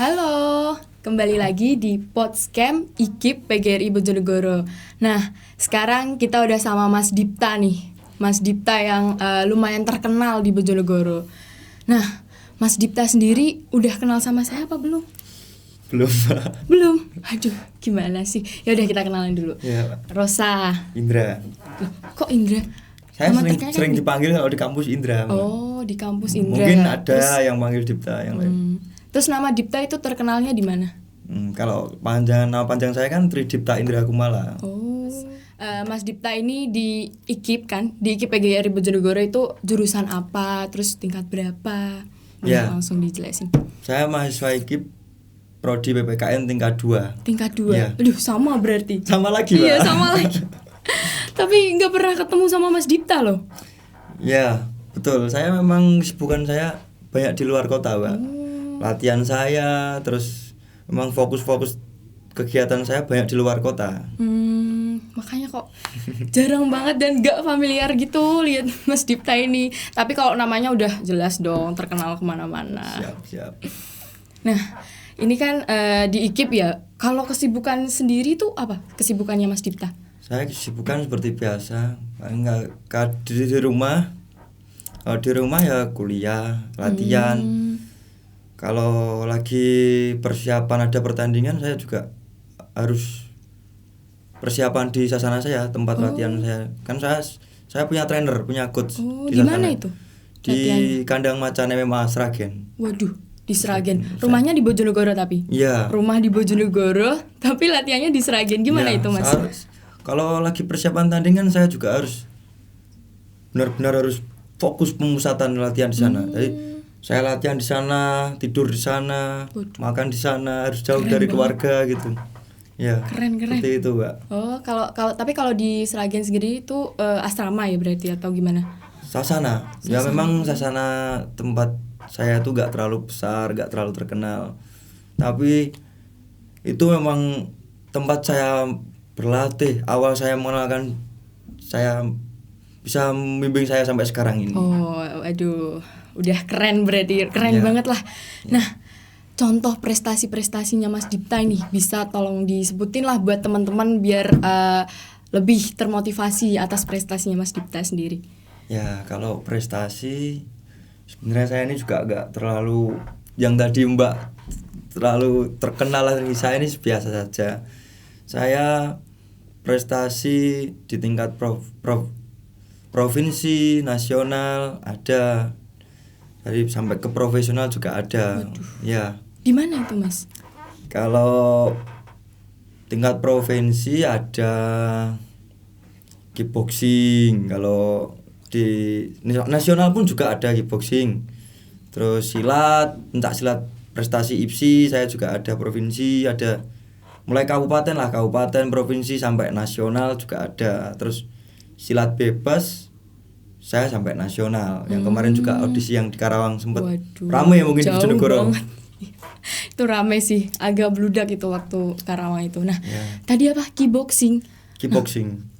Halo, kembali lagi di Podscam IKIP PGRI Bojonegoro. Nah, sekarang kita udah sama Mas Dipta nih. Mas Dipta yang lumayan terkenal di Bojonegoro. Nah, Mas Dipta sendiri udah kenal sama saya apa belum? Belum. Belum. Aduh, gimana sih? Ya udah kita kenalan dulu. Ya, Rosa. Indra. Loh, kok Indra? Saya Nama sering terkenal dipanggil kalau di kampus Indra. Oh, di kampus Indra. Mungkin ada Terus, yang panggil Dipta yang lain. Terus nama Dipta itu terkenalnya di mana? Kalau nama panjang saya kan Tri Dipta Indra Kumala. Oh, Mas Dipta ini di IKIP kan, di IKIP PGRI Bojonegoro itu jurusan apa, terus tingkat berapa? Ya. Langsung dijelasin. Saya mahasiswa IKIP Prodi PPKN tingkat 2. Tingkat 2. Ya. Aduh, sama berarti. Sama lagi, Iya, Pak. sama lagi. Tapi nggak pernah ketemu sama Mas Dipta loh. Ya, betul. Saya memang kesibukan saya banyak di luar kota, Pak. Latihan saya, terus memang fokus kegiatan saya banyak di luar kota. Makanya kok jarang banget dan gak familiar gitu lihat Mas Dipta ini. Tapi kalau namanya udah jelas dong, terkenal kemana-mana. Siap. Nah, ini kan di IKIP ya. Kalau kesibukan sendiri tuh apa? Kesibukannya Mas Dipta? Saya kesibukan seperti biasa, di rumah. Kalau di rumah ya kuliah, latihan. Kalau lagi persiapan ada pertandingan, saya juga harus persiapan di sasana saya, tempat latihan saya. Kan saya punya trainer, punya coach di mana itu? Di kandang macan MMA Sragen. Waduh, di Sragen. Rumahnya di Bojonegoro tapi? Iya. Rumah di Bojonegoro, tapi latihannya di Sragen. Gimana Ya, itu, Mas? Kalau lagi persiapan tandingan, saya juga harus benar-benar harus fokus pemusatan latihan di sana. Jadi saya latihan di sana, tidur di sana, makan di sana, harus jauh dari keluarga gitu. Ya. Keren. Seperti itu, Mbak. Oh, kalau di Sragen sendiri itu asrama ya berarti atau gimana? Sasana. Ya memang sasana tempat saya tuh gak terlalu besar, gak terlalu terkenal. Tapi itu memang tempat saya berlatih. Awal saya mengenalkan, saya bisa membimbing saya sampai sekarang ini. Oh, aduh, udah keren berarti, keren banget lah. Nah, contoh prestasi-prestasinya Mas Dipta ini bisa tolong disebutin lah buat teman-teman biar lebih termotivasi atas prestasinya Mas Dipta sendiri. Ya, kalau prestasi sebenarnya saya ini juga agak terlalu yang tadi Mbak terlalu terkenal lah. Saya ini biasa saja. Saya prestasi di tingkat provinsi, nasional ada, dari sampai ke profesional juga ada. Waduh. Ya. Di mana itu, Mas? Kalau tingkat provinsi ada kickboxing, kalau di nasional pun juga ada kickboxing. Terus silat, pencak silat prestasi IPSI saya juga ada, provinsi ada, mulai kabupaten, provinsi sampai nasional juga ada. Terus silat bebas saya sampai nasional. Yang kemarin juga audisi yang di Karawang sempat ramai ya, mungkin di Bojonegoro. Itu ramai sih, agak bludak itu waktu Karawang itu. Nah, tadi apa? Kickboxing. Nah,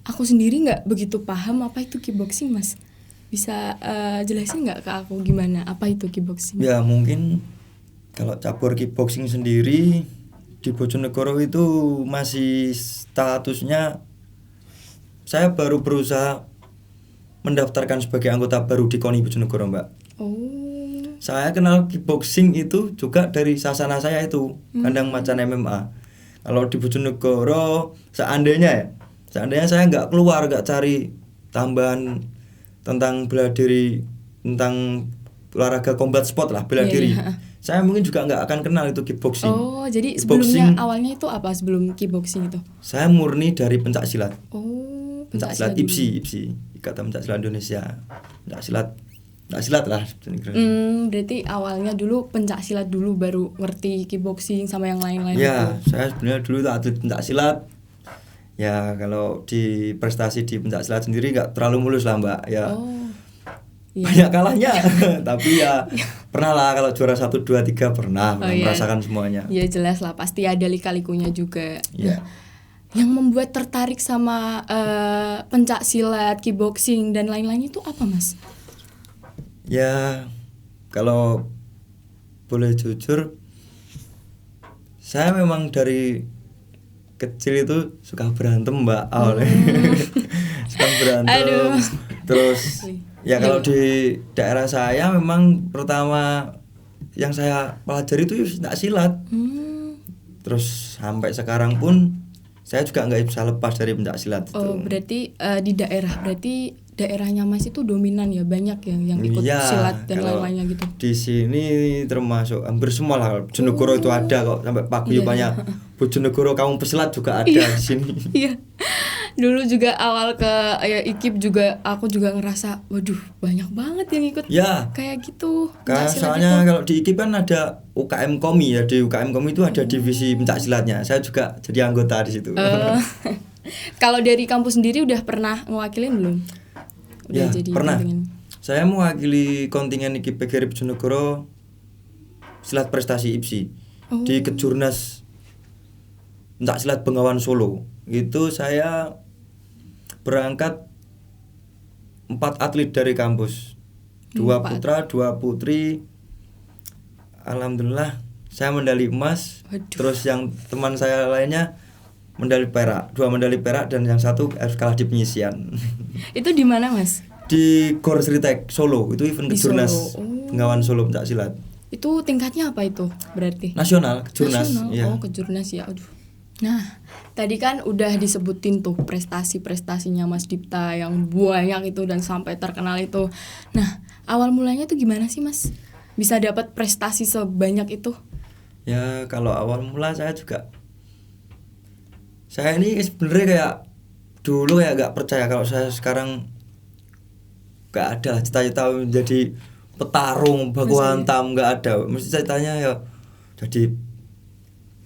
aku sendiri nggak begitu paham apa itu kickboxing, Mas. Bisa jelasin nggak ke aku gimana apa itu kickboxing? Ya mungkin kalau cabur kickboxing sendiri di Bojonegoro itu masih statusnya, saya baru berusaha mendaftarkan sebagai anggota baru di KONI Bojonegoro, Mbak. Oh. Saya kenal kickboxing itu juga dari sasana saya itu, kandang macan MMA. Kalau di Bojonegoro seandainya saya nggak cari tambahan tentang bela diri, tentang olahraga combat sport lah, bela diri. Saya mungkin juga nggak akan kenal itu kickboxing. Oh, jadi sebelumnya awalnya itu apa sebelum kickboxing itu? Saya murni dari pencak silat. Oh, pencak silat IPSI, Ikatan Pencak Silat Indonesia. Pencak silat lah. Berarti awalnya dulu pencak silat dulu baru ngerti kickboxing sama yang lain-lain. Ya, saya sebenarnya dulu atlet pencak silat. Ya, kalau di prestasi di pencak silat sendiri nggak terlalu mulus lah, Mbak. Ya. Banyak kalahnya. Tapi ya pernah lah, kalau juara 1, 2, 3 pernah merasakan semuanya. Ya jelas lah, pasti ada lika-likunya juga. Nah, yang membuat tertarik sama pencak silat, kickboxing dan lain-lain itu apa, Mas? Ya, kalau boleh jujur, Saya memang dari kecil itu suka berantem Mbak awalnya. Suka berantem. Aduh. Terus ya kalau di daerah saya memang pertama yang saya pelajari itu pencak silat. Terus sampai sekarang pun saya juga nggak bisa lepas dari pencak silat itu. Oh, berarti di daerahnya Mas itu dominan ya, banyak yang ikut Iya, silat dan kalau lain-lainnya gitu. Di sini termasuk hampir semua lah. Bojonegoro itu ada kok, sampai paguyubannya. Bojonegoro kamu pesilat juga ada di sini. Iya. Dulu juga awal ke IKIP juga aku juga ngerasa waduh banyak banget yang ikut Ya. kayak gitu. Kan pencak silat soalnya itu. kalau di IKIP kan ada UKM Komi ya, di UKM Komi itu ada divisi pencak silatnya. Saya juga jadi anggota di situ. Kalau dari kampus sendiri udah pernah ngewakilin belum? Udah Ya, pernah. kontingen. Saya mewakili kontingen IKIP PGRI Bojonegoro silat prestasi IPSI di Kejurnas pencak silat Bengawan Solo. Itu saya berangkat 4 atlet dari kampus, 2 putra 2 putri. Alhamdulillah saya medali emas. Waduh. Terus yang teman saya lainnya medali perak, 2 medali perak dan yang 1 harus kalah di penyisian. Itu di mana Mas? Di Gor Sritek Solo, itu event Di Kejurnas Solo. Oh. Bengawan Solo pencak silat Itu tingkatnya apa itu berarti? nasional, Kejurnas. Nasional. Iya. Oh, Kejurnas ya. Aduh. Nah, tadi kan udah disebutin tuh prestasi-prestasinya Mas Dipta yang banyak itu dan sampai terkenal itu. Nah, awal mulanya tuh gimana sih Mas? Bisa dapat prestasi sebanyak itu? Ya kalau awal mula saya ini sebenarnya kayak dulu kayak gak percaya kalau saya sekarang gak ada cita-cita menjadi petarung baku hantam, gak ada. Mesti ceritanya ya jadi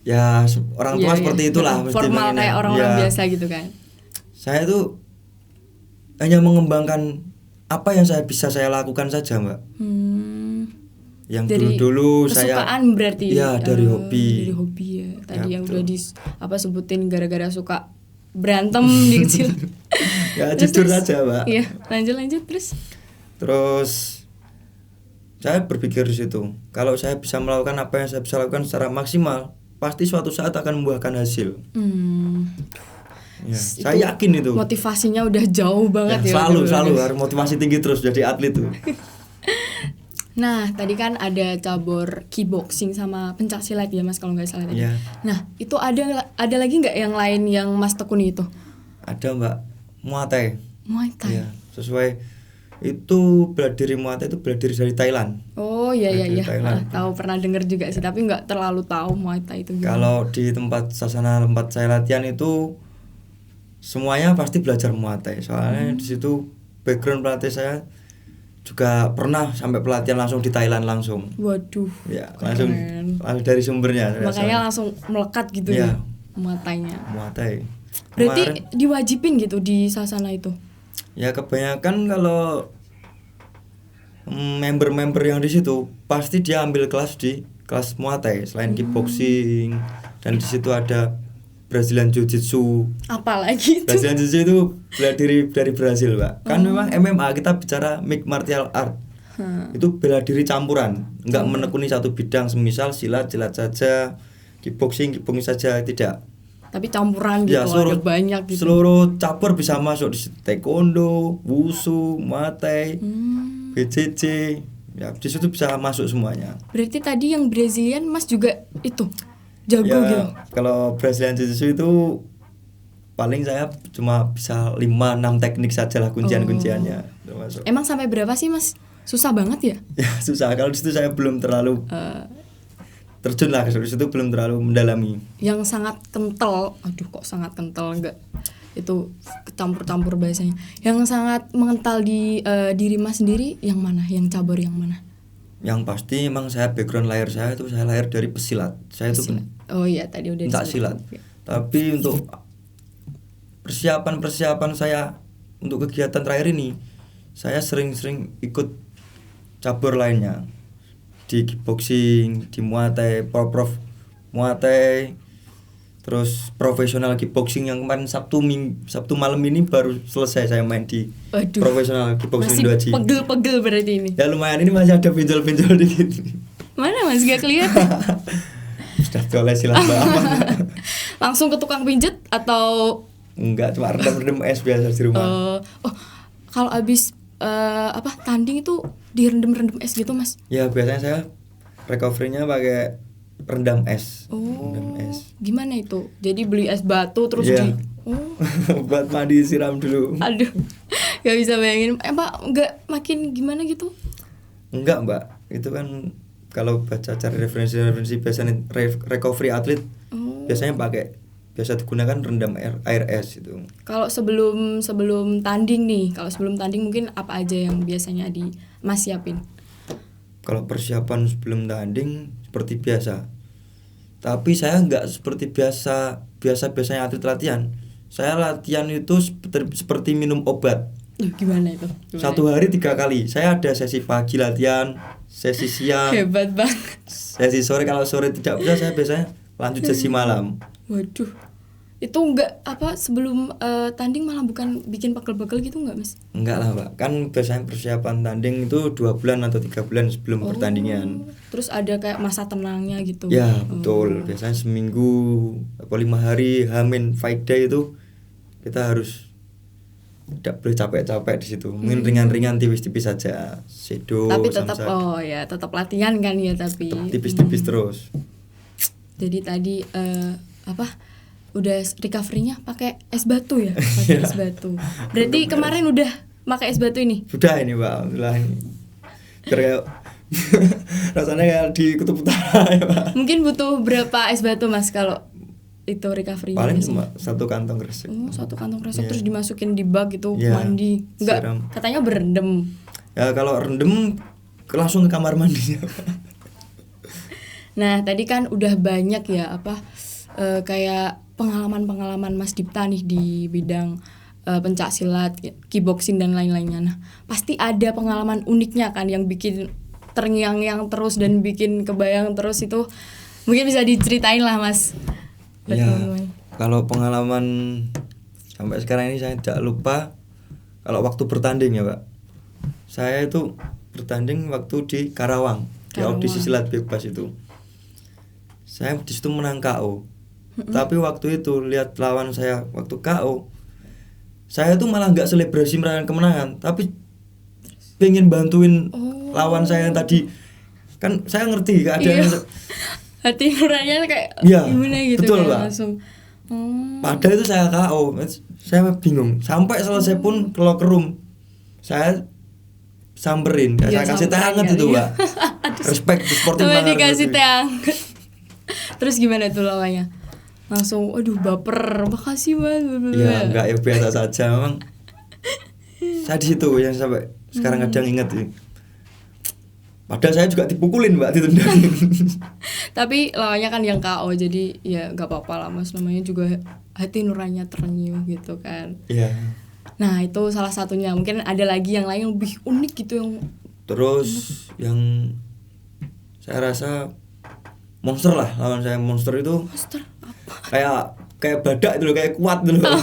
ya orang tua seperti itulah mesti formal pengennya. kayak orang-orang Ya, biasa gitu kan. saya tuh hanya mengembangkan apa yang bisa saya lakukan saja Mbak. Yang Dari dulu saya kesukaan berarti. ya dari hobi. Dari hobi ya. Tadi Ya, yang betul. udah sebutin gara-gara suka berantem di kecil. Ya Terus, jujur saja Mbak. Iya, lanjut terus. Terus saya berpikir di situ, kalau saya bisa melakukan apa yang saya bisa lakukan secara maksimal, pasti suatu saat akan membuahkan hasil. Ya, saya yakin itu. Motivasinya udah jauh banget ya. Selalu udah bagus. harus motivasi tinggi terus jadi atlet tuh. Nah, tadi kan ada cabur kickboxing sama pencak silat ya Mas kalau nggak salah tadi. Iya. Nah, itu ada lagi nggak yang lain yang Mas tekuni itu? Ada Mbak, Muay Thai. Muay Thai. Ya, sesuai itu bela diri Muay Thai itu bela diri dari Thailand. Oh iya Dari iya. Thailand. Tahu pernah dengar juga sih, tapi nggak terlalu tahu Muay Thai itu gimana. Kalau di tempat saya latihan itu semuanya pasti belajar Muay Thai. Soalnya di situ background pelatih saya juga pernah sampai pelatihan langsung di Thailand langsung. Waduh. Ya, keren. langsung dari sumbernya. Makanya langsung melekat gitu Iya. ya Muay Thai-nya. Muay Thai. Berarti Kemarin- diwajibin gitu di sasana itu. ya kebanyakan kalau member-member yang di situ pasti dia ambil kelas Muay Thai selain kickboxing, dan di situ ada Brazilian Jiu-Jitsu. Apalagi itu. Brazilian Jiu-Jitsu itu bela diri dari Brazil, Pak. Kan memang MMA kita bicara mixed martial art. Itu bela diri campuran, enggak menekuni satu bidang, semisal silat saja, kickboxing saja, tidak. Tapi campuran gitu, Ya, ada banyak gitu. seluruh cabur bisa masuk di situ. Taekwondo, wushu, Muay Thai, BJJ. Ya, di situ bisa masuk semuanya. Berarti tadi yang Brazilian Mas juga itu jago Ya, gitu. kalau Brazilian Jiu-Jitsu itu paling saya cuma bisa 5-6 teknik saja lah kuncian-kunciannya termasuk. Emang sampai berapa sih Mas? Susah banget ya? Ya susah, kalau di situ saya belum terlalu terjun lah ke situ, belum terlalu mendalami. Yang sangat kental, aduh kok sangat kental enggak? Itu campur-campur bahasanya. Yang sangat mengental di diri Mas sendiri yang mana? Yang cabur yang mana? Yang pasti emang saya background lahir saya itu saya lahir dari pesilat. Saya itu Oh iya tadi udah pencak disebut. silat. Tapi untuk persiapan saya untuk kegiatan terakhir ini, saya sering-sering ikut cabur lainnya. Di kickboxing, di Muay Thai, prof Muay Thai, terus profesional kickboxing yang kemarin Sabtu malam ini baru selesai saya main di Waduh. profesional kickboxing Masih 2G. pegel-pegel berarti ini. Ya lumayan, ini masih ada benjol-benjol dikit. Mana Mas gak kelihatan? sudah boleh silat Mbak. Aman. Langsung ke tukang pijet atau Enggak, cuma rendam es biasa di rumah. oh kalau habis tanding itu direndam es gitu Mas? Ya biasanya saya recovery-nya pakai rendam es. Oh, Rendam es. gimana itu? Jadi beli es batu terus Iya. oh, Buat mandi siram dulu. aduh, gak bisa bayangin. Mbak nggak makin gimana gitu? Enggak Mbak, itu kan kalau baca cari referensi biasanya recovery atlet biasanya biasa digunakan rendam air es itu. Kalau sebelum tanding nih, kalau sebelum tanding mungkin apa aja yang biasanya Mas siapin? Kalau persiapan sebelum tanding seperti biasa. Tapi saya enggak seperti biasanya atlet latihan. Saya latihan itu seperti minum obat. Gimana itu? Satu hari 3 kali. Saya ada sesi pagi latihan, sesi siang, Hebat banget. sesi sore. Kalau sore tidak bisa, saya biasanya lanjut sesi malam. Waduh, itu enggak sebelum tanding malah bukan bikin pegel-pegel gitu enggak Mas? Enggak lah Pak, kan biasanya persiapan tanding itu 2 bulan atau 3 bulan sebelum pertandingan. Terus ada kayak masa tenangnya gitu? Ya betul, biasanya seminggu atau 5 hari Hamin fight day itu kita harus tidak boleh capek-capek di situ. Mungkin ringan-ringan tipis-tipis saja, shadow. Tapi tetap samsak. tetap latihan kan ya tapi. Tetap tipis-tipis terus. Jadi tadi udah recovery-nya pakai es batu ya, pakai es batu. Berarti kemarin udah pakai es batu ini? Sudah ini Pak, alhamdulillah ini. Kayak rasanya kayak di Kutub Utara ya Pak. Mungkin butuh berapa es batu Mas kalau itu recovery-nya? Paling cuma 1 kantong resek. Satu kantong resek Yeah. terus dimasukin di bag gitu, Yeah. mandi. Enggak, Siram. katanya berendam. Ya kalau rendem langsung ke kamar mandinya. Nah, tadi kan udah banyak ya kayak pengalaman-pengalaman Mas Dipta nih di bidang pencak silat, kickboxing dan lain-lainnya. Nah, pasti ada pengalaman uniknya kan yang bikin terngiang-ngiang terus dan bikin kebayang terus itu. Mungkin bisa diceritain lah Mas. Ya, kalau pengalaman sampai sekarang ini saya tidak lupa kalau waktu bertanding ya Pak. Saya itu bertanding waktu di Karawang. Di audisi silat bebas itu. Saya di situ menang KO. Tapi waktu itu lihat lawan saya waktu KO, saya tuh malah nggak selebrasi merayakan kemenangan, tapi pengen bantuin lawan saya yang tadi. Kan saya ngerti keadaan. Iya. Hati nuraninya kayak Iya, gimana gitu betul, kan Pak. langsung. Padahal itu saya KO, saya bingung. Sampai selesai pun ke locker room, saya samperin, Iya, saya kasih teh samperin hangat kali itu ya. Pak. Respect sportif Sampai banget. dikasih teh hangat. Terus gimana tuh lawannya? Langsung, aduh baper, makasih Mas. Ya enggak, ya biasa saja memang. Saya di situ yang sampai sekarang kadang ingat ini. Padahal saya juga dipukulin Mbak, ditendang. Tapi lawannya kan yang KO, jadi ya nggak apa-apa lah Mas, namanya juga hati nuraninya terenyuh gitu kan. Iya. Nah itu salah satunya, mungkin ada lagi yang lain yang lebih unik gitu yang. Terus yang saya rasa monster lah, lawan saya monster itu. Monster apa? Kayak badak itu loh, kayak kuat itu loh.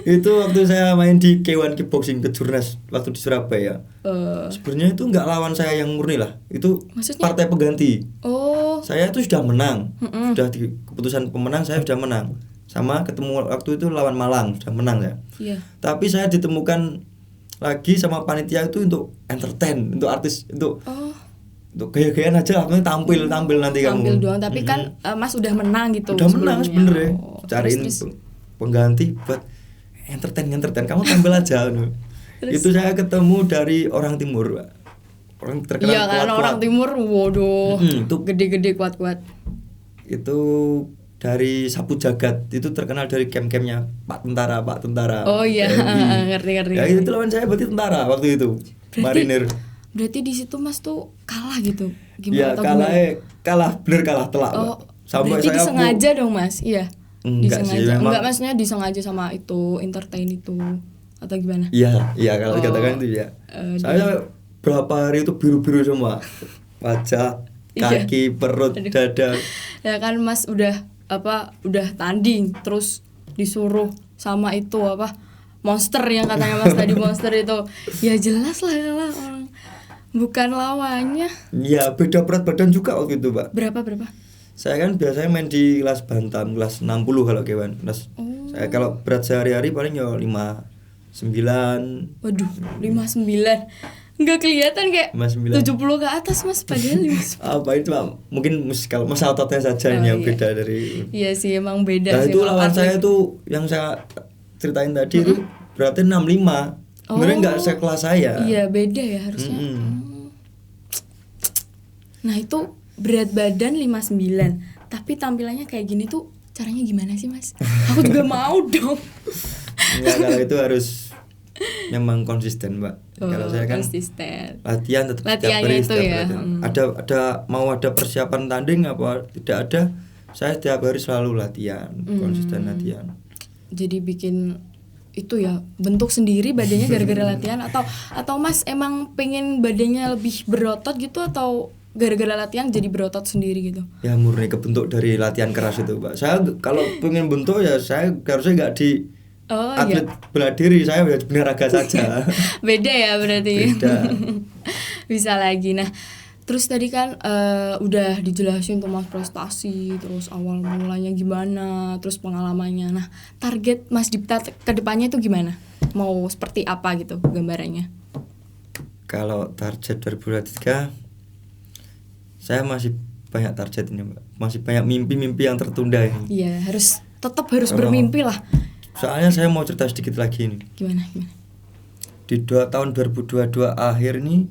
Itu waktu saya main di K1 Kickboxing Kejurnas waktu di Surabaya. Sebenarnya itu nggak lawan saya yang murni lah, itu Maksudnya? partai pengganti. Oh. Saya itu sudah menang, sudah di keputusan pemenang saya sudah menang. Sama ketemu waktu itu lawan Malang sudah menang ya. Iya. Tapi saya ditemukan lagi sama panitia itu untuk entertain, untuk artis, untuk gaya-gayaan aja lah, tampil nanti kamu. Tampil doang, tapi kan Mas udah menang gitu. Udah menang sebenarnya. Cariin terus. pengganti buat entertain. Kamu tampil aja. Itu saya ketemu dari orang timur, Pak. Orang terkenal Iya kan, kuat-kuat. orang timur, waduh, Itu gede-gede kuat-kuat. Itu dari Sapu Jagat, itu terkenal dari camp-campnya Pak Tentara. Oh iya, TNI. ngerti. Ya itu lawan saya berarti tentara waktu itu. Marinir. Berarti di situ Mas tuh kalah gitu. Ya kalah, bener kalah telak, Pak. Oh, Sampai berarti saya disengaja dong Mas, iya. Enggak sih, disengaja. memang. Enggak, maksudnya disengaja sama itu, entertain itu atau gimana? Iya kalau dikatakan itu ya. Saya berapa hari itu biru-biru semua. Wajah, kaki, perut, dada. Ya kan Mas udah tanding terus disuruh sama itu monster yang katanya Mas tadi monster itu. Ya jelas lah kalah orang. Bukan lawannya. Iya, beda berat badan juga waktu itu, Pak. Berapa? Saya kan biasanya main di kelas bantam, kelas 60 kalau kewan. Saya kalau berat sehari-hari paling ya 59. Waduh, 59. Nggak kelihatan kayak 59. 70 ke atas Mas, padahal 59. Apa itu mungkin kalau masa ototnya saja ini yang iya. beda dari. Iya sih, emang beda Nah sih. itu emang lawan atlet. saya tuh yang saya ceritain tadi itu berarti 65. Sebenarnya nggak sekelas saya. Iya, beda ya harusnya. Nah, itu berat badan 59, tapi tampilannya kayak gini tuh caranya gimana sih, Mas? Aku juga mau dong. Enggak, kalau itu harus memang konsisten, Mbak. Kalau saya kan konsisten. latihan tetap Latihannya setiap hari, itu ya, ada persiapan tanding apa tidak ada, saya setiap hari selalu latihan, konsisten latihan. Jadi bikin itu ya, bentuk sendiri badannya gara-gara latihan, atau Mas emang pengen badannya lebih berotot gitu, atau gara-gara latihan jadi berotot sendiri gitu? Ya murni kebentuk dari latihan keras itu, Mbak. Saya kalau pengen bentuk ya saya harusnya nggak di atlet bela diri, saya ya binaraga saja. Beda ya berarti. Beda. Bisa lagi. Nah, terus tadi kan udah dijelasin tuh Mas prestasi, terus awal mulanya gimana, terus pengalamannya. Nah, target Mas Dipta ke depannya itu gimana? Mau seperti apa gitu gambarannya? Kalau target 2023, saya masih banyak target ini, Mbak. Masih banyak mimpi-mimpi yang tertunda ini. Iya, tetap harus bermimpi lah. Soalnya saya mau cerita sedikit lagi ini. Gimana? Di tahun 2022 akhir ini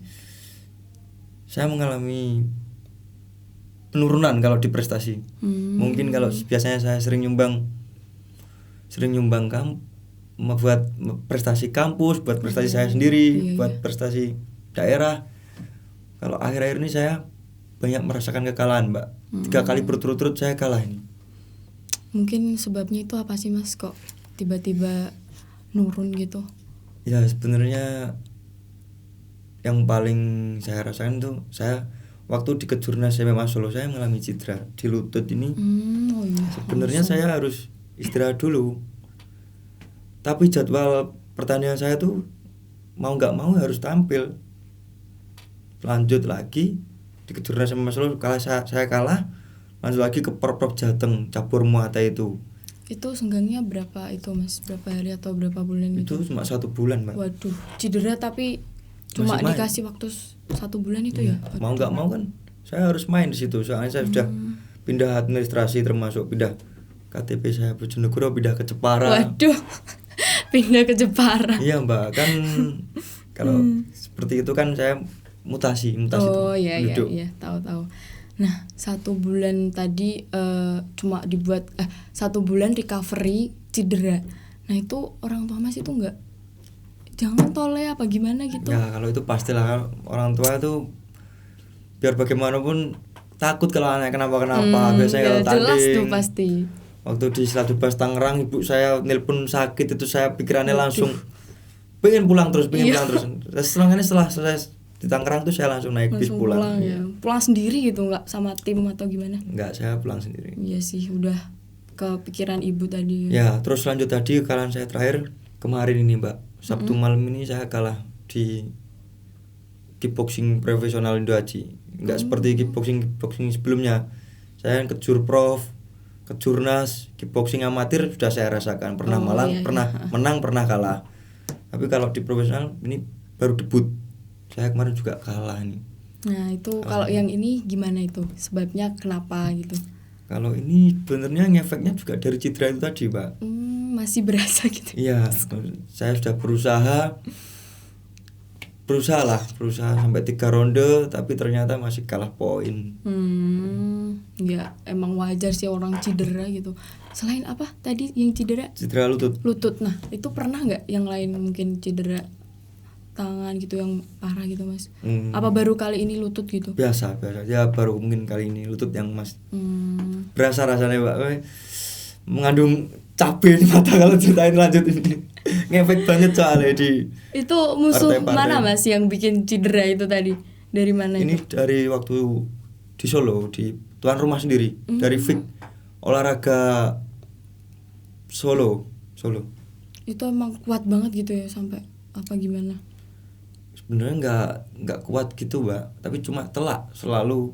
saya mengalami penurunan kalau di prestasi. Mungkin kalau biasanya saya sering nyumbang buat prestasi kampus, buat prestasi saya sendiri, buat prestasi daerah. Kalau akhir-akhir ini saya banyak merasakan kekalahan, Mbak. 3 kali berturut-turut saya kalah ini. Mungkin sebabnya itu apa sih, Mas, kok tiba-tiba nurun gitu? Ya sebenarnya yang paling saya rasakan tuh, saya waktu di Kejurnas MMA Solo saya mengalami cedera di lutut ini. Sebenarnya saya harus istirahat dulu, tapi jadwal pertandingan saya tuh mau nggak mau harus tampil. Lanjut lagi di Kejurnas MMA Solo, saya kalah, lanjut lagi ke Porprov Jateng cabur Muay Thai itu. Itu senggangnya berapa itu, Mas? Berapa hari atau berapa bulan itu? Itu cuma 1 bulan, Mbak. Waduh, cedera tapi cuma dikasih waktu 1 bulan itu ya? Mau nggak mau kan saya harus main di situ. Soalnya saya sudah pindah administrasi, termasuk pindah KTP saya Bojonegoro, pindah ke Jepara. Waduh, pindah ke Jepara. Iya, Mbak, kan kalau seperti itu kan saya mutasi Oh itu, iya, tahu. Nah, 1 bulan tadi cuma dibuat 1 bulan recovery cedera. Nah, itu orang tua Mas itu nggak jangan tole apa gimana gitu? Ya kalau itu pastilah, orang tua itu biar bagaimanapun takut kalau anaknya kenapa-kenapa. Biasanya kalau tanding, jelas tuh pasti. Waktu di Selat Bebas Tangerang, ibu saya nelpon sakit, itu saya pikirannya langsung pengen pulang terus. Setelah selesai di Tangerang tuh saya langsung naik bis pulang. Pulang sendiri gitu, nggak sama tim atau gimana? Nggak, saya pulang sendiri. Iya sih, udah kepikiran ibu tadi. Ya, terus lanjut tadi kekalahan saya terakhir kemarin ini, Mbak. Sabtu malam ini saya kalah di kickboxing profesional Indo Haji. Nggak seperti kickboxing sebelumnya. Saya kejur prof, kejurnas, kickboxing amatir sudah saya rasakan. Pernah menang, pernah kalah. Tapi kalau di profesional ini baru debut. Saya kemarin juga kalah nih. Nah itu kalau yang ini gimana itu? Sebabnya kenapa gitu? Kalau ini sebenarnya ngefeknya juga dari cedera itu tadi, Pak. Masih berasa gitu? Iya, saya sudah berusaha sampai 3 ronde, tapi ternyata masih kalah poin. Ya emang wajar sih orang cedera gitu. Selain apa tadi yang cedera? Cedera lutut. Nah itu pernah nggak yang lain mungkin cedera tangan gitu yang parah gitu, Mas? Apa baru kali ini lutut gitu? Biasa ya, baru mungkin kali ini lutut yang Mas berasa rasanya, Pak, mengandung cabai di mata kalau ceritain lanjut ini. Ngefek banget soalnya di itu musuh partai-partai. Mana, Mas, yang bikin cedera itu tadi? Dari mana ini itu? Dari waktu di Solo, di tuan rumah sendiri, dari FIK olahraga Solo. Itu emang kuat banget gitu ya, sampai apa gimana? Sebenarnya nggak kuat gitu, Mbak, tapi cuma telak, selalu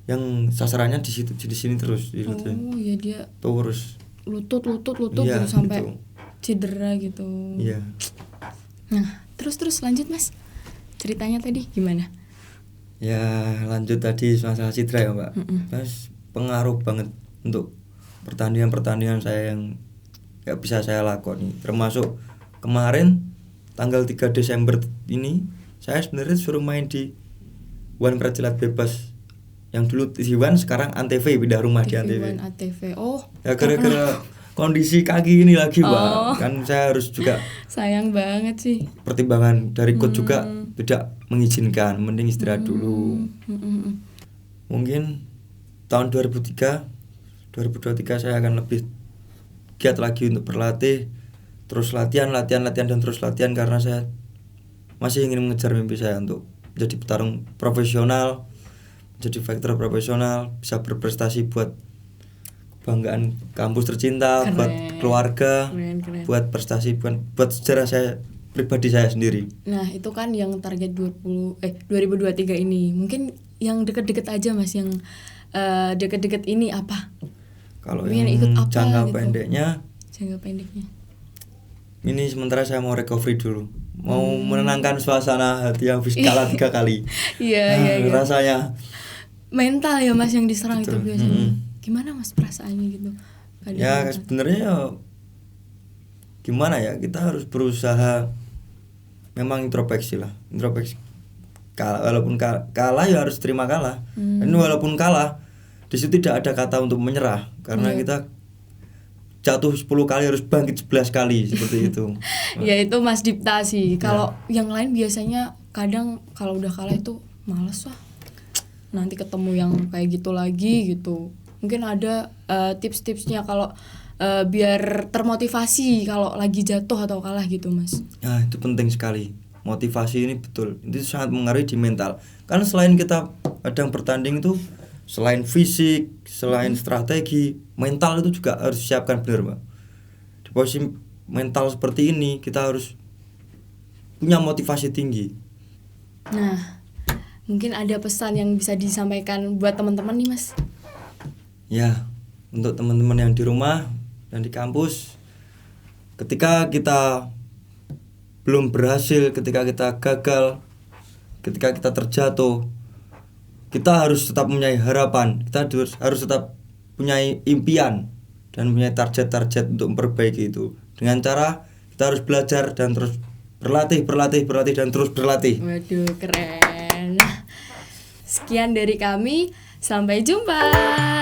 yang sasarannya di situ di sini terus di lutut. Oh iya, dia Terus lutut Iya, gitu sampai gitu. cedera gitu. iya. Nah, terus lanjut Mas. Ceritanya tadi gimana? Ya lanjut tadi masalah cedera ya Mbak. Mm-mm. Mas pengaruh banget untuk pertandingan saya yang gak bisa saya lakoni. Termasuk kemarin tanggal 3 Desember ini saya sebenarnya suruh main di One Pracilat Bebas yang dulu T1 sekarang Antv, pindah rumah di Antv. TV1 ATV. Oh, Ya gara-gara kondisi kaki ini lagi Mbak. Oh. Kan saya harus juga sayang banget sih. pertimbangan dari coach juga tidak mengizinkan, mending istirahat dulu. Mm-mm. Mungkin tahun 2023 saya akan lebih giat lagi untuk berlatih, terus latihan dan terus latihan karena saya masih ingin mengejar mimpi saya untuk menjadi petarung profesional, menjadi fighter profesional, bisa berprestasi buat kebanggaan kampus tercinta, Keren. buat keluarga, Keren. buat prestasi, buat sejarah saya pribadi saya sendiri. Nah, itu kan yang target 2023 ini. Mungkin yang deket-deket aja Mas, yang deket-deket ini apa? Kalau Pengen yang ikut apa jangka gitu? pendeknya, Jangka pendeknya. ini sementara saya mau recovery dulu, mau menenangkan suasana hati yang habis kalah 3 kali. Iya. Rasanya Mental ya Mas yang diserang Betul. itu biasanya. Gimana Mas perasaannya gitu? Kadang ya mental. sebenarnya ya, gimana ya, kita harus berusaha memang introspeksi. Walaupun kalah ya harus terima kalah. Dan walaupun kalah di situ tidak ada kata untuk menyerah karena Iya. kita jatuh 10 kali harus bangkit 11 kali seperti itu. Ya itu Mas Dipta sih. Kalau yang lain biasanya kadang kalau udah kalah itu males lah. Nanti ketemu yang kayak gitu lagi gitu. Mungkin ada tips-tipsnya kalau biar termotivasi kalau lagi jatuh atau kalah gitu Mas. Nah, itu penting sekali. Motivasi ini betul. Itu sangat mengaruhi di mental. Karena selain kita kadang bertanding itu selain fisik, selain strategi, mental itu juga harus disiapkan benar, Mbak. Di posisi mental seperti ini kita harus punya motivasi tinggi. Nah, mungkin ada pesan yang bisa disampaikan buat teman-teman nih Mas. Ya, untuk teman-teman yang di rumah dan di kampus, ketika kita belum berhasil, ketika kita gagal, ketika kita terjatuh, kita harus tetap mempunyai harapan, kita harus tetap punya impian dan punya target-target untuk memperbaiki itu. Dengan cara kita harus belajar dan terus berlatih dan terus berlatih. Waduh, keren. Nah, sekian dari kami. Sampai jumpa.